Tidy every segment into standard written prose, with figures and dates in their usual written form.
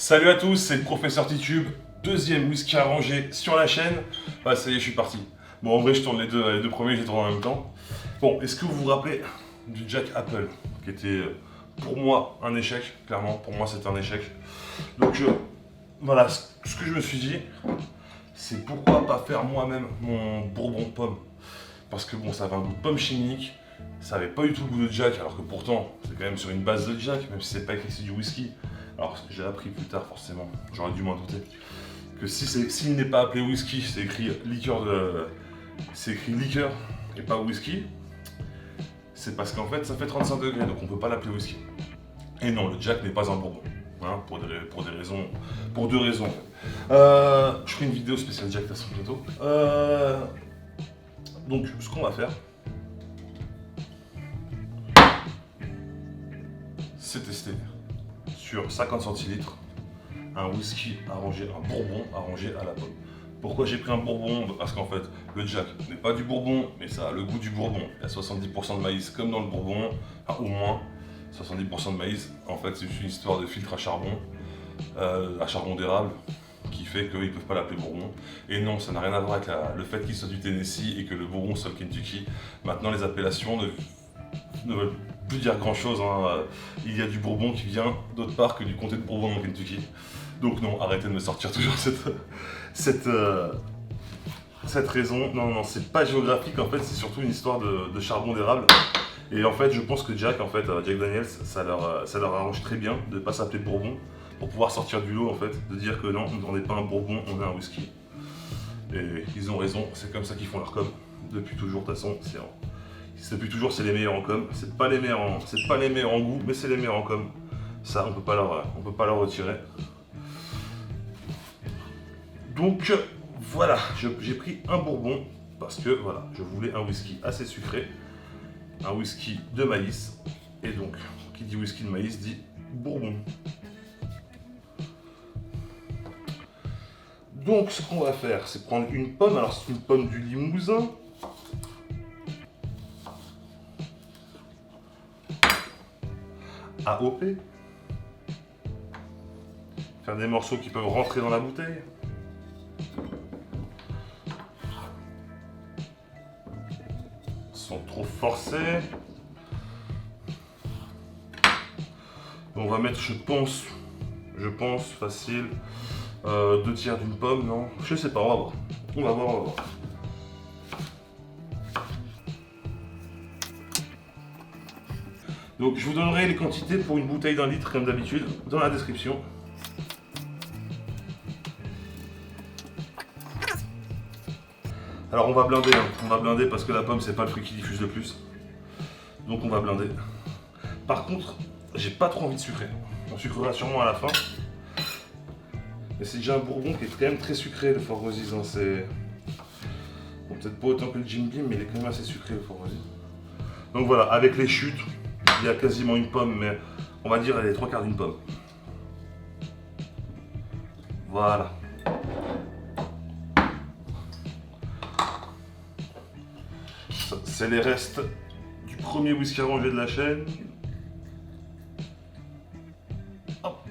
Salut à tous, c'est le professeur Titube, deuxième whisky arrangé sur la chaîne. Ah, ça y est, je suis parti. Bon, en vrai, je tourne les deux premiers, je les tourne en même temps. Bon, est-ce que vous vous rappelez du Jack Apple, qui était pour moi un échec, clairement, pour moi c'était un échec. Donc voilà, ce que je me suis dit, c'est pourquoi pas faire moi-même mon bourbon pomme. Parce que bon, ça avait un goût de pomme chimique, ça avait pas du tout le goût de Jack, alors que pourtant, c'est quand même sur une base de Jack, même si c'est pas écrit que c'est du whisky. Alors j'ai appris plus tard forcément, j'aurais dû m'en douter, que s'il n'est pas appelé whisky, c'est écrit liqueur c'est écrit liqueur et pas whisky, c'est parce qu'en fait ça fait 35 degrés, donc on peut pas l'appeler whisky. Et non, le Jack n'est pas un bourbon, hein, pour deux raisons. Je ferai une vidéo spéciale Jack Tasson bientôt. Donc ce qu'on va faire, c'est tester sur 50 centilitres un whisky arrangé, un bourbon arrangé à la pomme. Pourquoi j'ai pris un bourbon? Parce qu'en fait, le Jack n'est pas du bourbon, mais ça a le goût du bourbon. Il y a 70% de maïs comme dans le bourbon, enfin, au moins 70% de maïs. En fait, c'est juste une histoire de filtre à charbon d'érable, qui fait qu'ils ne peuvent pas l'appeler bourbon. Et non, ça n'a rien à voir avec le fait qu'il soit du Tennessee et que le bourbon soit le Kentucky. Maintenant, les appellations ne veulent plus dire grand chose, hein. Il y a du bourbon qui vient d'autre part que du comté de Bourbon dans Kentucky. Donc non, arrêtez de me sortir toujours cette raison. Non, non, c'est pas géographique, en fait, c'est surtout une histoire de charbon d'érable. Et en fait, je pense que Jack Daniels, ça leur arrange très bien de ne pas s'appeler Bourbon, pour pouvoir sortir du lot, en fait, de dire que non, on n'est pas un Bourbon, on est un whisky. Et ils ont raison, c'est comme ça qu'ils font leur com. Depuis toujours, de toute façon, depuis toujours, c'est les meilleurs en com. C'est pas les meilleurs en goût, mais c'est les meilleurs en com. Ça, on peut pas leur retirer. Donc voilà, j'ai pris un bourbon parce que voilà, je voulais un whisky assez sucré, un whisky de maïs. Et donc, qui dit whisky de maïs dit bourbon. Donc ce qu'on va faire, c'est prendre une pomme. Alors c'est une pomme du Limousin. AOP. Faire des morceaux qui peuvent rentrer dans la bouteille. Sans trop forcer. On va mettre, je pense facile, 2 tiers d'une pomme, non? Je sais pas, on va voir. On va voir. Donc je vous donnerai les quantités pour une bouteille d'1 litre comme d'habitude dans la description. Alors on va blinder, parce que la pomme c'est pas le fruit qui diffuse le plus. Donc on va blinder. Par contre, j'ai pas trop envie de sucrer. On sucrera sûrement à la fin. Mais c'est déjà un bourbon qui est quand même très sucré, le Fort Rosies. Hein. C'est bon, peut-être pas autant que le Jim Beam, mais il est quand même assez sucré, le Fort Rosies. Donc voilà, avec les chutes, il y a quasiment une pomme, mais on va dire elle est 3/4 d'une pomme. Voilà. Ça, c'est les restes du premier whisky arrangé de la chaîne. Hop.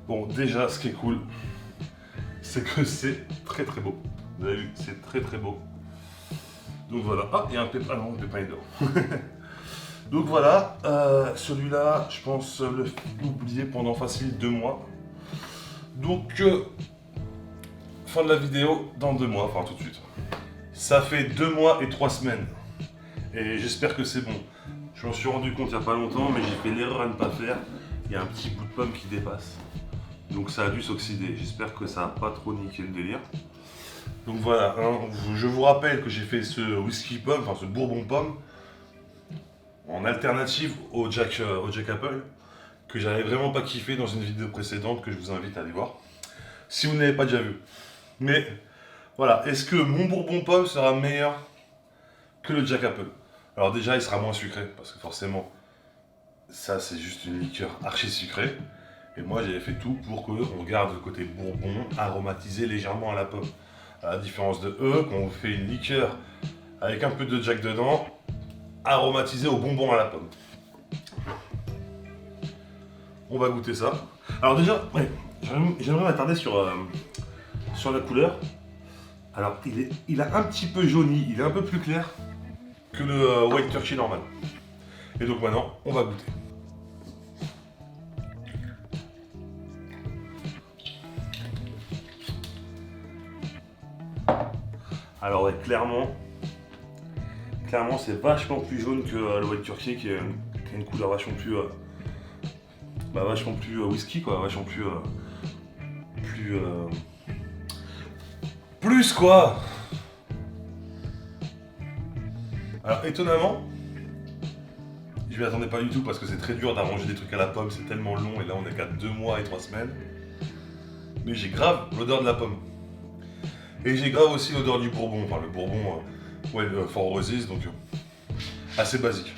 Bon, déjà, ce qui est cool, c'est que c'est très très beau. Vous avez vu, c'est très très beau. Donc voilà. Ah, il y a un pépin. Ah non, le pépin est dehors. Donc voilà, celui-là, je pense l'oublier pendant facile 2 mois. Donc, fin de la vidéo dans 2 mois, enfin tout de suite. Ça fait 2 mois et 3 semaines. Et j'espère que c'est bon. Je m'en suis rendu compte il n'y a pas longtemps, mais j'ai fait l'erreur à ne pas faire. Il y a un petit bout de pomme qui dépasse. Donc ça a dû s'oxyder. J'espère que ça n'a pas trop niqué le délire. Donc voilà, hein, je vous rappelle que j'ai fait ce whisky pomme, enfin ce bourbon pomme, en alternative au Jack Apple, que j'avais vraiment pas kiffé dans une vidéo précédente que je vous invite à aller voir. Si vous ne l'avez pas déjà vu. Mais voilà, est-ce que mon bourbon pomme sera meilleur que le Jack Apple? Alors déjà, il sera moins sucré, parce que forcément, ça c'est juste une liqueur archi sucrée. Et moi j'avais fait tout pour qu'on garde le côté bourbon aromatisé légèrement à la pomme. À la différence de eux, quand on fait une liqueur avec un peu de Jack dedans, aromatisé au bonbon à la pomme. On va goûter ça. Alors déjà, ouais, j'aimerais m'attarder sur la couleur. Alors il a un petit peu jauni, il est un peu plus clair que le White Turkey normal. Et donc maintenant, on va goûter. Alors ouais, clairement c'est vachement plus jaune que le White Turkey qui a une couleur vachement plus whisky quoi, vachement plus quoi. Alors étonnamment, je m'y attendais pas du tout parce que c'est très dur d'arranger des trucs à la pomme, c'est tellement long et là on est qu'à 2 mois et 3 semaines. Mais j'ai grave l'odeur de la pomme. Et j'ai grave aussi l'odeur du bourbon, enfin le bourbon, Four Roses, donc assez basique.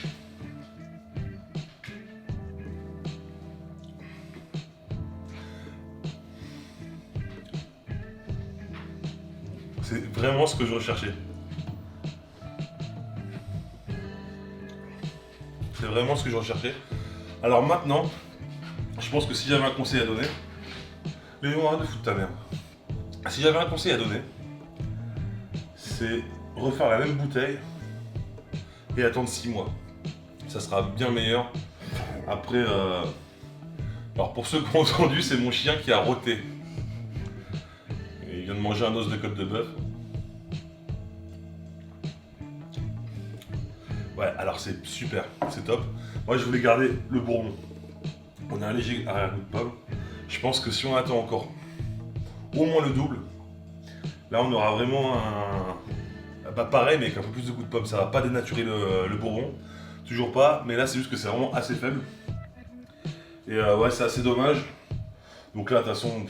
C'est vraiment ce que je recherchais. C'est vraiment ce que je recherchais. Alors maintenant, je pense que si j'avais un conseil à donner, mais on arrête de foutre ta merde. Si j'avais un conseil à donner, c'est refaire la même bouteille et attendre 6 mois. Ça sera bien meilleur. Après, alors pour ceux qui ont entendu, c'est mon chien qui a roté. Et il vient de manger un os de côte de bœuf. Ouais, alors c'est super, c'est top. Moi je voulais garder le bourbon. On a un léger arrière-goût de pomme. Je pense que si on attend encore au moins le double, là on aura vraiment pas pareil mais avec un peu plus de goût de pomme. Ça va pas dénaturer le bourbon, toujours pas, mais là c'est juste que c'est vraiment assez faible. Et ouais, c'est assez dommage. Donc là de toute façon,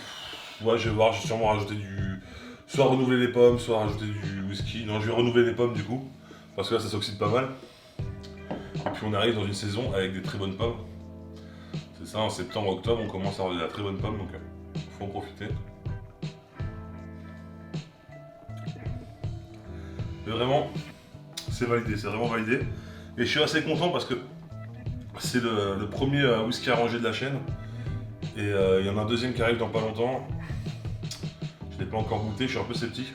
ouais, je vais voir, je vais sûrement rajouter soit renouveler les pommes, soit rajouter du whisky. Non, je vais renouveler les pommes du coup, parce que là ça s'oxyde pas mal. Et puis on arrive dans une saison avec des très bonnes pommes. C'est ça, en septembre, octobre, on commence à avoir de la très bonne pomme, donc faut en profiter. Mais vraiment, c'est validé, c'est vraiment validé. Et je suis assez content parce que c'est le premier whisky arrangé de la chaîne. Et il y en a un deuxième qui arrive dans pas longtemps. Je l'ai pas encore goûté, je suis un peu sceptique.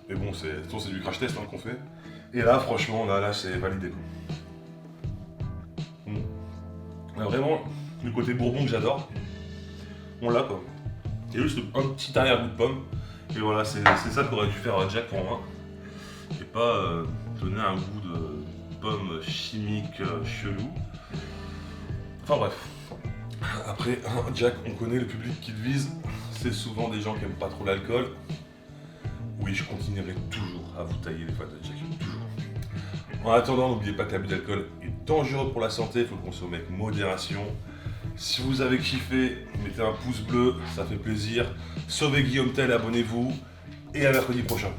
Mais bon, c'est du crash test qu'on fait. Et là, franchement, là c'est validé. Vraiment, le côté bourbon que j'adore, on l'a quoi. Il y a juste un petit arrière-goût de pomme. Et voilà, c'est ça qu'aurait dû faire Jack pour moi. Et pas donner un goût de pomme chimique chelou. Enfin bref. Après, Jack, on connaît le public qui le vise. C'est souvent des gens qui aiment pas trop l'alcool. Oui, je continuerai toujours à vous tailler les fans de Jack. Toujours. En attendant, n'oubliez pas que l'abus d'alcool est dangereux pour la santé, il faut le consommer avec modération. Si vous avez kiffé, mettez un pouce bleu, ça fait plaisir. Sauvez Guillaume Tell, abonnez-vous et à mercredi prochain.